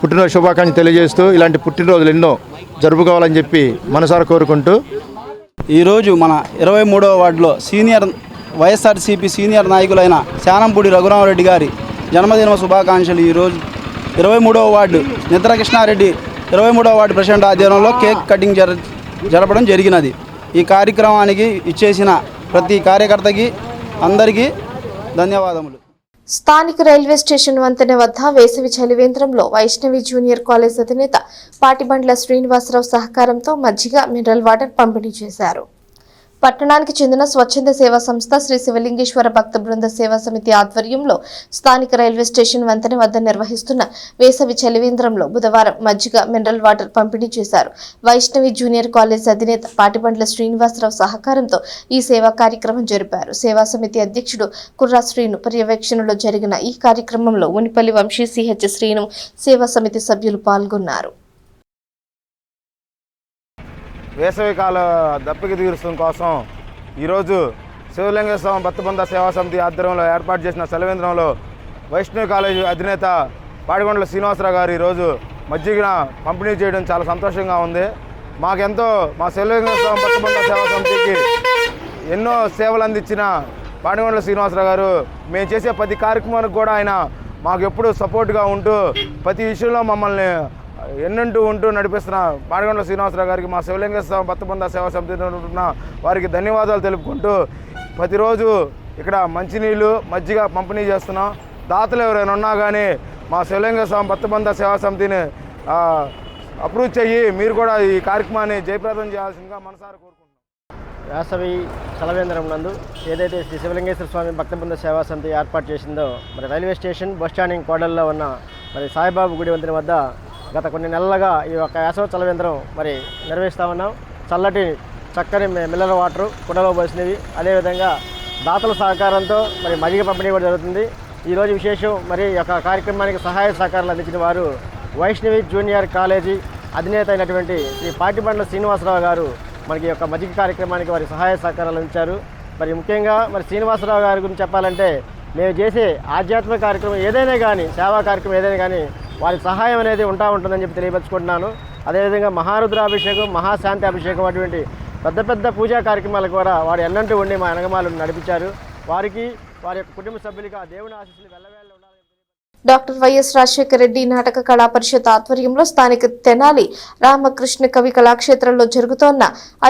పుట్టినరోజు శుభాకాంక్షలు తెలియజేస్తూ ఇలాంటి పుట్టినరోజులు ఎన్నో జరుపుకోవాలని చెప్పి మనసారా కోరుకుంటూ ఈరోజు మన 23వ వార్డులో సీనియర్ వైఎస్ఆర్సీపీ సీనియర్ నాయకులైన శానంపూడి రఘురామరెడ్డి గారి జన్మదిన శుభాకాంక్షలు. ఈరోజు 23వ వార్డు నిద్రకృష్ణారెడ్డి 23వ వార్డు ప్రెసిడెంట్ ఆధ్వర్యంలో కేక్ కటింగ్ జరపడం జరిగినది. ఈ కార్యక్రమానికి ఇచ్చేసిన ప్రతి కార్యకర్తకి అందరికీ ధన్యవాదములు. స్థానిక రైల్వే స్టేషన్ వంతెన వద్ద వేసవి చలివేంద్రంలో వైష్ణవి జూనియర్ కాలేజ్ అధినేత పాటిబండ్ల శ్రీనివాసరావు సహకారంతో మజ్జిగ మినరల్ వాటర్ పంపిణీ చేశారు. పట్టణానికి చెందిన స్వచ్ఛంద సేవా సంస్థ శ్రీ శివలింగేశ్వర భక్త బృంద సేవా సమితి ఆధ్వర్యంలో స్థానిక రైల్వే స్టేషన్ వంతెన వద్ద నిర్వహిస్తున్న వేసవి చలివేంద్రంలో బుధవారం మజ్జిగ మినరల్ వాటర్ పంపిణీ చేశారు. వైష్ణవి జూనియర్ కాలేజ్ అధినేత పాటిబండ్ల శ్రీనివాసరావు సహకారంతో ఈ సేవా కార్యక్రమం జరిపారు. సేవా సమితి అధ్యక్షుడు కుర్రా శ్రీను పర్యవేక్షణలో జరిగిన ఈ కార్యక్రమంలో ఉనిపల్లి వంశీ, సిహెచ్ శ్రీను, సేవా సమితి సభ్యులు పాల్గొన్నారు. వేసవికాల దప్పికి తీర్చడం కోసం ఈరోజు శివలింగేశ్వర భక్త బృంద సేవా సమితి ఆధ్వర్యంలో ఏర్పాటు చేసిన చలివేంద్రంలో వైష్ణవి కాలేజీ అధినేత పాటిబండ్ల శ్రీనివాసరావు గారు ఈరోజు మజ్జిగ పంపిణీ చేయడం చాలా సంతోషంగా ఉంది. మాకెంతో మా శివలింగేశ్వర భక్త బృంద సేవా సమితికి ఎన్నో సేవలు అందించిన పాటిబండ్ల శ్రీనివాసరావు గారు మేము చేసే ప్రతి కార్యక్రమానికి కూడా ఆయన మాకు ఎప్పుడూ సపోర్ట్గా ఉంటూ ప్రతి విషయంలో మమ్మల్ని ఎన్నంటూ ఉంటూ నడిపిస్తున్న పాటిబండ్ల శ్రీనివాసరావు గారికి మా శివలింగేశ్వర భక్త బృంద సేవా సమితి ఉన్న వారికి ధన్యవాదాలు తెలుపుకుంటూ ప్రతిరోజు ఇక్కడ మంచినీళ్ళు మజ్జిగ పంపిణీ చేస్తున్నాం. దాతలు ఎవరైనా ఉన్నా కానీ మా శివలింగేశ్వర భక్త బృంద సేవా సమితిని అప్రూవ్ చెయ్యి మీరు కూడా ఈ కార్యక్రమాన్ని జయప్రదం చేయాల్సిందిగా మనసారా కోరుకుంటున్నాం. వేసవి చలవేంద్రం నందు ఏదైతే శ్రీ శివలింగేశ్వర స్వామి భక్త బృంద సేవా సమితి ఏర్పాటు చేసిందో మరి రైల్వే స్టేషన్ బస్ స్టాండింగ్ కోడల్లో ఉన్న మరి సాయిబాబు గుడి వంతెన వద్ద గత కొన్ని నెలలుగా ఈ యొక్క వేసవి చలవేంద్రం మరి నిర్వహిస్తూ ఉన్నాం. చక్కని మిల్లర్ వాటరు కుండలో పోసినవి, అదేవిధంగా దాతల సహకారంతో మరి మజ్జిగ పంపిణీ కూడా జరుగుతుంది. ఈరోజు విశేషం మరి ఈ యొక్క కార్యక్రమానికి సహాయ సహకారాలు అందించిన వారు వైష్ణవి జూనియర్ కాలేజీ అధినేత అయినటువంటి శ్రీ పాటిబండ్ల శ్రీనివాసరావు గారు మనకి యొక్క మజ్జిగ కార్యక్రమానికి వారి సహాయ సహకారాలు అందించారు. మరి ముఖ్యంగా మరి శ్రీనివాసరావు గారి గురించి చెప్పాలంటే మేము చేసే ఆధ్యాత్మిక కార్యక్రమం ఏదైనా కానీ, సేవా కార్యక్రమం ఏదైనా కానీ వారి సహాయం అనేది ఉంటుందని చెప్పి తెలియపరుచుకుంటున్నాను. అదేవిధంగా మహారుద్రాభిషేకం, మహాశాంతి అభిషేకం అటువంటి పెద్ద పెద్ద పూజా కార్యక్రమాలు కూడా వారు ఎన్నంటూ ఉండి మా వెనకమాలను నడిపించారు. వారికి వారి యొక్క కుటుంబ సభ్యులుగా దేవుని ఆశీస్సులు వెళ్ళవేళ్ళ ఉండాలని. డాక్టర్ వైఎస్ రాజశేఖర రెడ్డి నాటక కళా పరిషత్ ఆధ్వర్యంలో స్థానిక తెనాలి రామకృష్ణ కవి కళాక్షేత్రంలో జరుగుతోన్న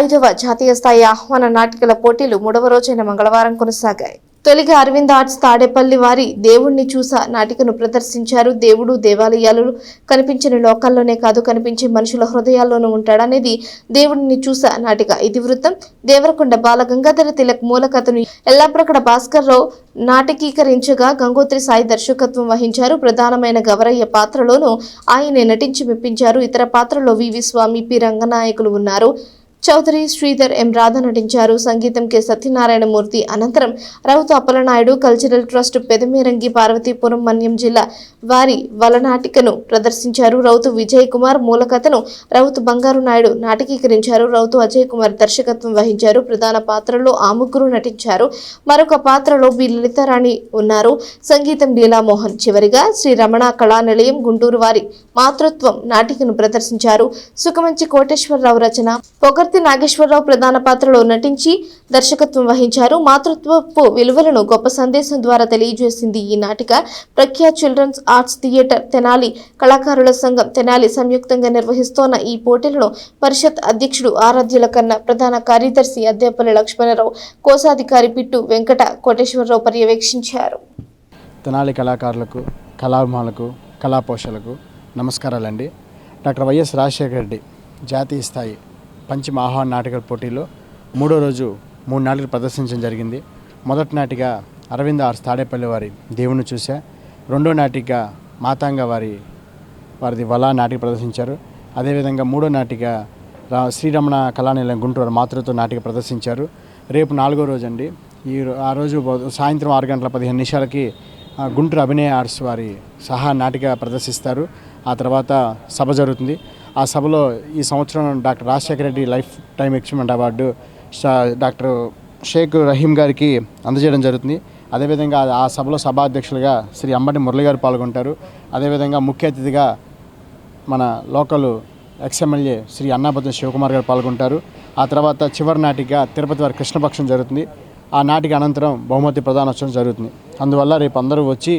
5వ జాతీయ స్థాయి ఆహ్వాన నాటికల పోటీలు 3వ రోజైన మంగళవారం కొనసాగాయి. తొలిగా అరవింద్ ఆర్ట్స్ తాడేపల్లి వారి దేవుణ్ణి చూసా నాటికను ప్రదర్శించారు. దేవుడు దేవాలయాలు కనిపించని లోకాల్లోనే కాదు, కనిపించే మనుషుల హృదయాల్లోనూ ఉంటాడనేది దేవుడిని చూసా నాటిక ఇతివృత్తం. దేవరకొండ బాలగంగాధర తిలక్ మూలకథను ఎల్లాప్రకడ భాస్కర్ రావు నాటకీకరించగా గంగోత్రి సాయి దర్శకత్వం వహించారు. ప్రధానమైన గవరయ్య పాత్రలోనూ ఆయనే నటించి మెప్పించారు. ఇతర పాత్రలో వివి స్వామి, పి రంగనాయకులు ఉన్నారు. చౌదరి శ్రీధర్, ఎం రాధ నటించారు. సంగీతం కె సత్యనారాయణమూర్తి. అనంతరం రౌతు అప్పలనాయుడు కల్చరల్ ట్రస్ట్ పెదమేరంగి పార్వతీపురం మన్యం జిల్లా వారి వలనాటికను ప్రదర్శించారు. రౌతు విజయ్ కుమార్ మూలకథను రౌతు బంగారు నాయుడు నాటకీకరించారు. రౌతు అజయ్ కుమార్ దర్శకత్వం వహించారు. ప్రధాన పాత్రలో ఆ ముగ్గురు నటించారు. మరొక పాత్రలో బి లలితారాణి ఉన్నారు. సంగీతం లీలామోహన్. చివరిగా శ్రీ రమణ కళా నిలయం గుంటూరు వారి మాతృత్వం నాటికను ప్రదర్శించారు. సుఖమంచి కోటేశ్వరరావు రచన. పొగర్తి నాగేశ్వరరావు ప్రధాన పాత్రలో నటించి దర్శకత్వం వహించారు. మాతృత్వపు విలువలను గొప్ప సందేశం ద్వారా తెలియజేసింది ఈ నాటిక. ప్రఖ్యాత చిల్డ్రన్స్ ఆర్ట్స్ థియేటర్ తెనాలి కళాకారుల సంఘం తెనాలి సంయుక్తంగా నిర్వహిస్తోన్న ఈ పోటీలను పరిషత్ అధ్యక్షుడు ఆరాధ్యుల కన్నా, ప్రధాన కార్యదర్శి అద్దేపల్లి లక్ష్మణరావు, కోశాధికారి పిట్టు వెంకట కోటేశ్వరరావు పర్యవేక్షించారు. తెనాలి కళాకారులకు, కళాభిమానులకు, కళాపోషకులకు నమస్కారాలండి. డాక్టర్ వైఎస్ రాజశేఖర రెడ్డి జాతీయ స్థాయి పంచమ ఆహ్వాన నాటక పోటీలో 3వ రోజు 3 నాటికలు ప్రదర్శించడం జరిగింది. మొదటి నాటిక అరవింద్ ఆర్ట్స్ తాడేపల్లి వారి దేవుణ్ణి చూసా, 2వ నాటిక మాతాంగ వారిది వలా నాటిక ప్రదర్శించారు. అదేవిధంగా 3వ నాటిక శ్రీరమణ కళానిలయం గుంటూరు మాతృత్వ నాటిక ప్రదర్శించారు. రేపు 4వ రోజు అండి. ఆ రోజు సాయంత్రం 6:15 గుంటూరు అభినయ ఆర్ట్స్ వారి సహా నాటిక ప్రదర్శిస్తారు. ఆ తర్వాత సభ జరుగుతుంది. ఆ సభలో ఈ సంవత్సరం doctor Rajasekhara Reddy life time achievement award doctor Sheikh Rahim గారికి అందజేయడం జరుగుతుంది. అదేవిధంగా ఆ సభలో సభాధ్యక్షులుగా శ్రీ అంబటి మురళి గారు పాల్గొంటారు. అదేవిధంగా ముఖ్య అతిథిగా మన లోకల్ ఎక్స్ఎమ్మెల్యే శ్రీ అన్నాబద్దం శివకుమార్ గారు పాల్గొంటారు. ఆ తర్వాత చివరి నాటిగా తిరుపతి వారి కృష్ణపక్షం జరుగుతుంది. ఆ నాటిక అనంతరం బహుమతి ప్రదానోత్సవం జరుగుతుంది. అందువల్ల రేపు అందరూ వచ్చి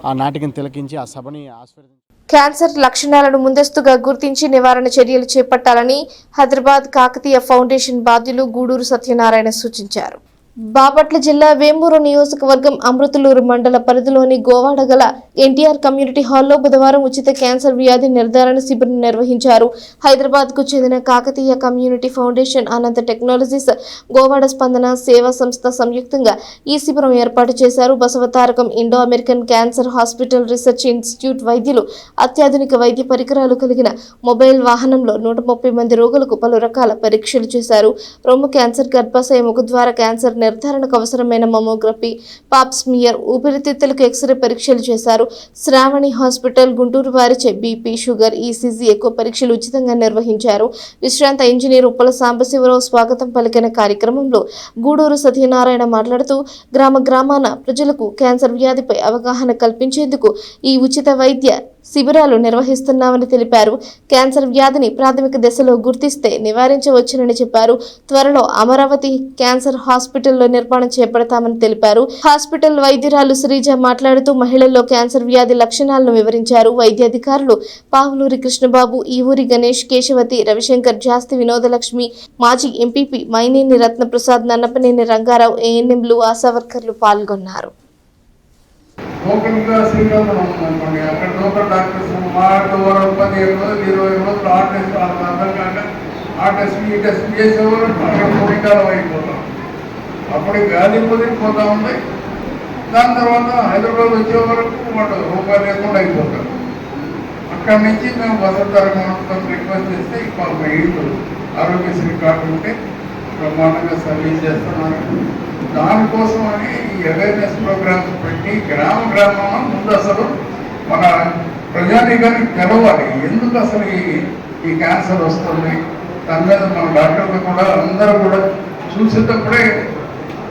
ఆ నాటికను తిలకించి ఆ సభని ఆస్వాదించారు. క్యాన్సర్ లక్షణాలను ముందస్తుగా గుర్తించి నివారణ చర్యలు చేపట్టాలని హైదరాబాద్ కాకతీయ ఫౌండేషన్ బాధ్యులు గూడూరు సత్యనారాయణ సూచించారు. బాపట్ల జిల్లా వేమూరు నియోజకవర్గం అమృతలూరు మండల పరిధిలోని గోవాడ గల ఎన్టీఆర్ కమ్యూనిటీ హాల్లో బుధవారం ఉచిత క్యాన్సర్ వ్యాధి నిర్ధారణ శిబిరం నిర్వహించారు. హైదరాబాద్ కు చెందిన కాకతీయ కమ్యూనిటీ ఫౌండేషన్, అనంత టెక్నాలజీస్, గోవాడ స్పందన సేవా సంస్థ సంయుక్తంగా ఈ శిబిరం ఏర్పాటు చేశారు. Basavatarakam Indo American cancer hospital research institute వైద్యులు అత్యాధునిక వైద్య పరికరాలు కలిగిన మొబైల్ వాహనంలో 130 మంది రోగులకు పలు రకాల పరీక్షలు చేశారు. రొమ్ము క్యాన్సర్, గర్భాశయ ముఖద్వార క్యాన్సర్ నిర్ధారణకు అవసరమైన మమోగ్రఫీ, పాప్స్మియర్, ఊపిరితిత్తులకు ఎక్స్రే పరీక్షలు చేశారు. శ్రావణి హాస్పిటల్ గుంటూరు వారిచే బీపీ, షుగర్, ఈసీజీ ఎక్కువ పరీక్షలు ఉచితంగా నిర్వహించారు. విశ్రాంత ఇంజనీర్ ఉప్పల సాంబశివరావు స్వాగతం పలికిన కార్యక్రమంలో గూడూరు సత్యనారాయణ మాట్లాడుతూ గ్రామాన ప్రజలకు క్యాన్సర్ వ్యాధిపై అవగాహన కల్పించేందుకు ఈ ఉచిత వైద్య శిబిరాలు నిర్వహిస్తున్నామని తెలిపారు. క్యాన్సర్ వ్యాధిని ప్రాథమిక దశలో గుర్తిస్తే నివారించవచ్చునని చెప్పారు. త్వరలో అమరావతి క్యాన్సర్ హాస్పిటల్లో నిర్మాణం చేపడతామని తెలిపారు. హాస్పిటల్ వైద్యురాలు శ్రీజ మాట్లాడుతూ మహిళల్లో క్యాన్సర్ వ్యాధి లక్షణాలను వివరించారు. వైద్యాధికారులు పావులూరి కృష్ణబాబు, ఈవూరి గణేష్, కేశవతి, రవిశంకర్, జాస్తి వినోదలక్ష్మి, మాజీ ఎంపీపీ మైనేని రత్నప్రసాద్, నన్నపనేని రంగారావు, ఏఎన్ఎంలు, ఆశా వర్కర్లు పాల్గొన్నారు. లోకల్గా శ్రీకాకుళం ఉందనుకోండి, అక్కడ లోకల్ డాక్టర్స్ వాడు 15 రోజులు 20 రోజులు ఆ టెస్ట్ వాళ్ళకి అర్థం కాక ఆ టెస్ట్ ఈ టెస్ట్ చేసేవారు అక్కడ కోరికాలం అయిపోతాం. అప్పుడు వ్యాధి కుదిరిపోతూ ఉంది. దాని తర్వాత హైదరాబాద్ వచ్చే వరకు వాడు రూపాయలు లేకుండా అయిపోతారు. అక్కడి నుంచి మేము వసతరకం రిక్వెస్ట్ చేస్తే మాకు ఇల్లు ఆరోగ్యశ్రీ కార్డు ఉంటే బ్రహ్మాండంగా సర్వీస్ చేస్తున్నారు. దానికోసం అని ఈ అవేర్నెస్ ప్రోగ్రామ్స్ పెట్టి గ్రామంలో ముందు అసలు మన ప్రజానీకాన్ని తెలవాలి. ఎందుకు అసలు ఈ క్యాన్సర్ వస్తుంది దాని మీద మన డాక్టర్లు కూడా అందరూ కూడా చూసేటప్పుడే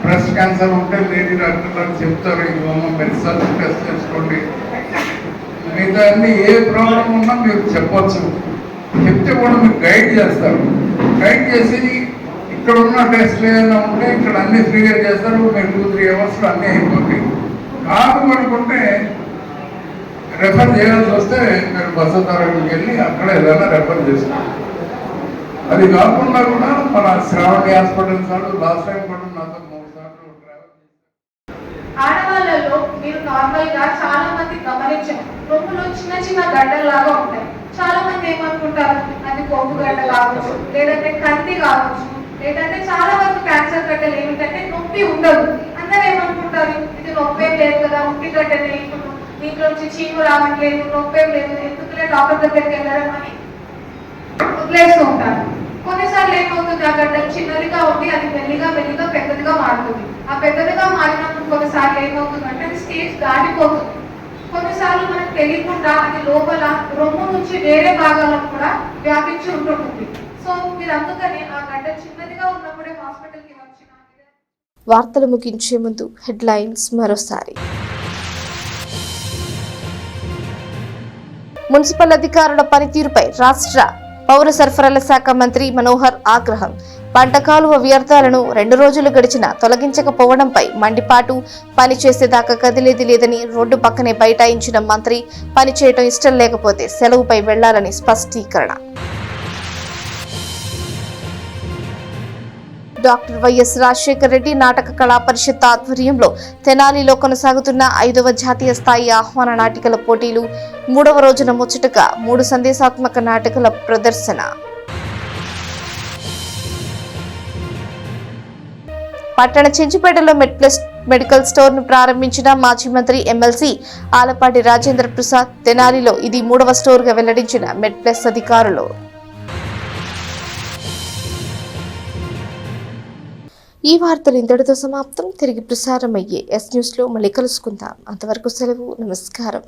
బ్రెస్ట్ క్యాన్సర్ ఉంటే లేడీ డాక్టర్లు చెప్తారు, ఇవమ్మ మీరు సెల్ఫ్ టెస్ట్ చేసుకోండి, మిగతా అన్ని ఏ ప్రాబ్లం ఉన్నా మీరు చెప్పచ్చు. చెప్తే కూడా మీకు గైడ్ చేస్తారు. గైడ్ చేసి ఇక్కడ ఉన్న టెస్ట్లు ఏదైనా ఉంటే ఇక్కడ అన్ని ఫ్రీగా చేస్తారు. మీరు 2-3 అవర్స్లో అన్నీ అయిపోతాయి. కాదు అనుకుంటే రెఫర్ చేయాల్సి వస్తే మీరు బసవతారకం వెళ్ళి అక్కడ ఏదైనా రెఫర్ చేసుకోండి. అది కాకుండా కూడా మన శ్రావణి హాస్పిటల్ సార్లు లాస్ట్ టైం కూడా నాతో 3 సార్లు ట్రావెల్ చేశారు. ఆడవాళ్ళలో మీరు నార్మల్గా చాలా మంది గమనించారు, రొమ్ములో చిన్న గడ్డల్లాగా ఉంటాయి. చాలా మంది ఏమనుకుంటారు, అది కొవ్వు గడ్డ కావచ్చు, లేదంటే కంది కావచ్చు, లేదంటే చాలా వరకు క్యాన్సర్ గడ్డలు ఏమిటంటే నొప్పి ఉండదు. అందరూ ఏమనుకుంటారు, ఇది నొప్పేం లేదు కదా, ఉట్టి గడ్డనే, ఇప్పుడు దీంట్లోంచి చీము రావట్లేదు, నొప్పేం లేదు, ఎందుకులే డాక్టర్ దగ్గరికి వెళ్ళడం అని వదిలేస్తూ ఉంటారు. కొన్నిసార్లు ఏమవుతుంది, ఆ గడ్డలు చిన్నదిగా ఉండి అది మెల్లిగా పెద్దదిగా మారుతుంది. ఆ పెద్దదిగా మారినప్పుడు కొన్నిసార్లు ఏమవుతుందంటే అది స్టేజ్ దాటిపోతుంది. కొన్నిసార్లు మనకు తెలియకుండా అది లోపల రొమ్ము నుంచి వేరే భాగాలకు కూడా వ్యాపించి ఉంటుంటుంది. సో మీరు అందుకని ఆ గడ్డ చిన్నదిగా ఉన్నప్పుడే హాస్పిటల్కి వచ్చిన. వార్తలు ముగించే ముందు హెడ్లైన్స్ మరోసారి. మున్సిపల్ అధికారుల పనితీరుపై రాష్ట్ర పౌర సరఫరాల శాఖ మంత్రి మనోహర్ ఆగ్రహం. పంట కాలువ వ్యర్థాలను 2 రోజులు గడిచినా తొలగించకపోవడంపై మండిపాటు. పని చేసేదాకా కదిలేది లేదని రోడ్డు పక్కనే బైఠాయించిన మంత్రి. పని చేయటం ఇష్టం లేకపోతే సెలవుపై వెళ్లాలని స్పష్టీకరణ. డాక్టర్ వైఎస్ రాజశేఖర రెడ్డి నాటక కళా పరిషత్ ఆధ్వర్యంలో తెనాలిలో కొనసాగుతున్న 5వ జాతీయ స్థాయి ఆహ్వాన నాటికల పోటీలు. 3వ రోజున ముచ్చటగా 3 సందేశాత్మక నాటకాల ప్రదర్శన. పట్టణ చెంచుపేటలో మెడ్ప్లస్ మెడికల్ స్టోర్ ను ప్రారంభించిన మాజీ మంత్రి ఎమ్మెల్సీ ఆలపాటి రాజేంద్ర ప్రసాద్. తెనాలిలో ఇది 3వ స్టోర్ గా వెల్లడించిన మెడ్ప్లస్ అధికారులు. ఈ వార్తలు ఇంతటితో సమాప్తం. తిరిగి ప్రసారమయ్యే ఎస్ న్యూస్ లో మళ్ళీ కలుసుకుందాం. అంతవరకు సెలవు. నమస్కారం.